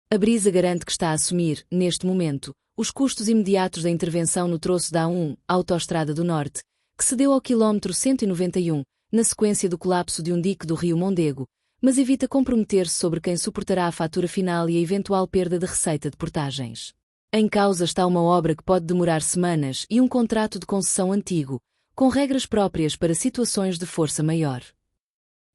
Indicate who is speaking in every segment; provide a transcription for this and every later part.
Speaker 1: A Brisa garante que está a assumir, neste momento, os custos imediatos da intervenção no troço da A1, Autoestrada do Norte, que cedeu ao quilómetro 191, na sequência do colapso de um dique do rio Mondego, mas evita comprometer-se sobre quem suportará a fatura final e a eventual perda de receita de portagens. Em causa está uma obra que pode demorar semanas e um contrato de concessão antigo, com regras próprias para situações de força maior.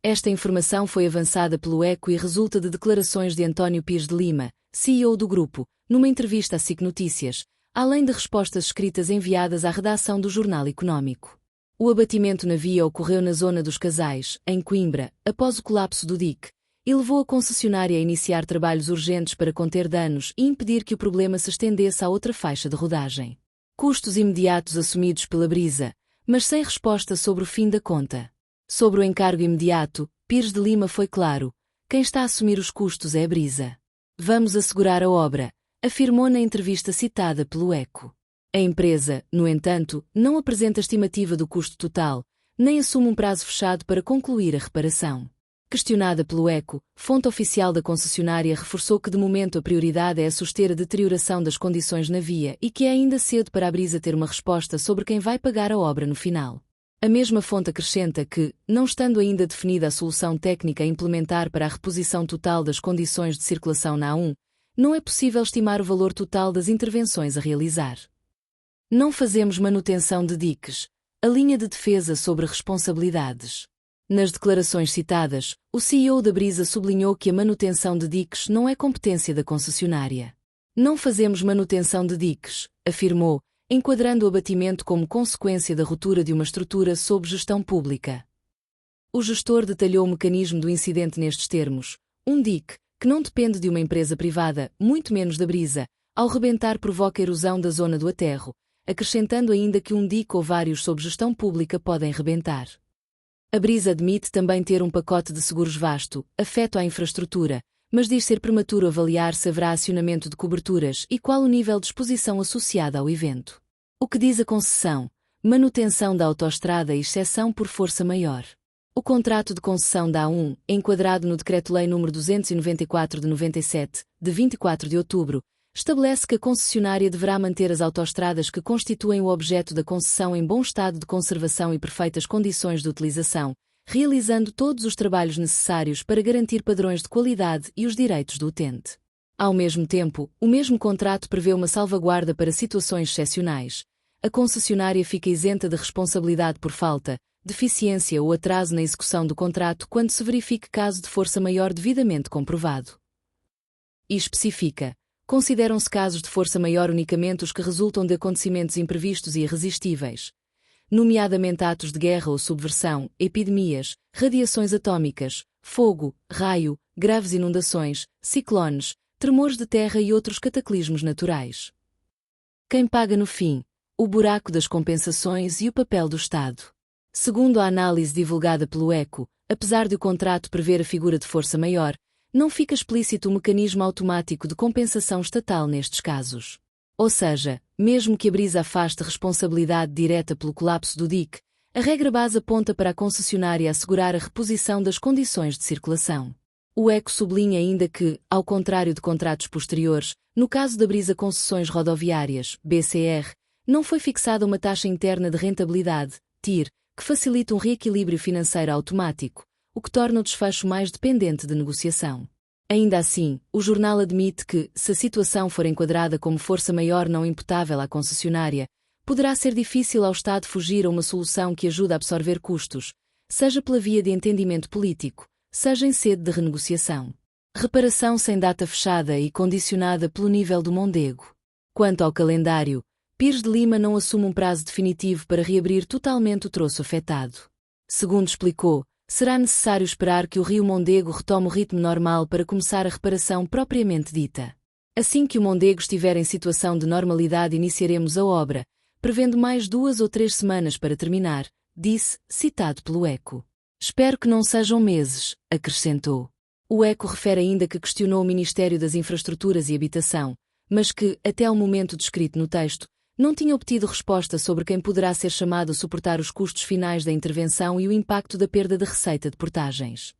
Speaker 1: Esta informação foi avançada pelo ECO e resulta de declarações de António Pires de Lima, CEO do grupo, numa entrevista à SIC Notícias, além de respostas escritas enviadas à redação do Jornal Económico. O abatimento na via ocorreu na zona dos Casais, em Coimbra, após o colapso do dique, e levou a concessionária a iniciar trabalhos urgentes para conter danos e impedir que o problema se estendesse a outra faixa de rodagem. Custos imediatos assumidos pela Brisa, mas sem resposta sobre o fim da conta. Sobre o encargo imediato, Pires de Lima foi claro: quem está a assumir os custos é a Brisa. Vamos assegurar a obra, afirmou na entrevista citada pelo ECO. A empresa, no entanto, não apresenta estimativa do custo total, nem assume um prazo fechado para concluir a reparação. Questionada pelo ECO, fonte oficial da concessionária reforçou que de momento a prioridade é suster a deterioração das condições na via e que é ainda cedo para a Brisa ter uma resposta sobre quem vai pagar a obra no final. A mesma fonte acrescenta que, não estando ainda definida a solução técnica a implementar para a reposição total das condições de circulação na A1, não é possível estimar o valor total das intervenções a realizar. Não fazemos manutenção de diques. A linha de defesa sobre responsabilidades. Nas declarações citadas, o CEO da Brisa sublinhou que a manutenção de diques não é competência da concessionária. Não fazemos manutenção de diques, afirmou, enquadrando o abatimento como consequência da ruptura de uma estrutura sob gestão pública. O gestor detalhou o mecanismo do incidente nestes termos: um dique, que não depende de uma empresa privada, muito menos da Brisa, ao rebentar provoca erosão da zona do aterro, acrescentando ainda que um dique ou vários sob gestão pública podem rebentar. A Brisa admite também ter um pacote de seguros vasto, afeto à infraestrutura, mas diz ser prematuro avaliar se haverá acionamento de coberturas e qual o nível de exposição associada ao evento. O que diz a concessão? Manutenção da autoestrada e exceção por força maior. O contrato de concessão da A1, enquadrado no Decreto-Lei nº 294 de 97, de 24 de outubro, estabelece que a concessionária deverá manter as autoestradas que constituem o objeto da concessão em bom estado de conservação e perfeitas condições de utilização, realizando todos os trabalhos necessários para garantir padrões de qualidade e os direitos do utente. Ao mesmo tempo, o mesmo contrato prevê uma salvaguarda para situações excepcionais. A concessionária fica isenta de responsabilidade por falta, deficiência ou atraso na execução do contrato quando se verifique caso de força maior devidamente comprovado. E especifica: consideram-se casos de força maior unicamente os que resultam de acontecimentos imprevistos e irresistíveis, nomeadamente atos de guerra ou subversão, epidemias, radiações atômicas, fogo, raio, graves inundações, ciclones, tremores de terra e outros cataclismos naturais. Quem paga no fim? O buraco das compensações e o papel do Estado. Segundo a análise divulgada pelo ECO, apesar de o contrato prever a figura de força maior, não fica explícito o mecanismo automático de compensação estatal nestes casos. Ou seja, mesmo que a Brisa afaste responsabilidade direta pelo colapso do dique, a regra base aponta para a concessionária assegurar a reposição das condições de circulação. O ECO sublinha ainda que, ao contrário de contratos posteriores, no caso da Brisa Concessões Rodoviárias, BCR, não foi fixada uma taxa interna de rentabilidade, TIR, que facilita um reequilíbrio financeiro automático, o que torna o desfecho mais dependente de negociação. Ainda assim, o jornal admite que, se a situação for enquadrada como força maior não imputável à concessionária, poderá ser difícil ao Estado fugir a uma solução que ajude a absorver custos, seja pela via de entendimento político, seja em sede de renegociação. Reparação sem data fechada e condicionada pelo nível do Mondego. Quanto ao calendário, Pires de Lima não assume um prazo definitivo para reabrir totalmente o troço afetado. Segundo explicou, será necessário esperar que o rio Mondego retome o ritmo normal para começar a reparação propriamente dita. Assim que o Mondego estiver em situação de normalidade, iniciaremos a obra, prevendo mais 2 ou 3 semanas para terminar, disse, citado pelo ECO. Espero que não sejam meses, acrescentou. O ECO refere ainda que questionou o Ministério das Infraestruturas e Habitação, mas que, até ao momento descrito no texto, não tinha obtido resposta sobre quem poderá ser chamado a suportar os custos finais da intervenção e o impacto da perda de receita de portagens.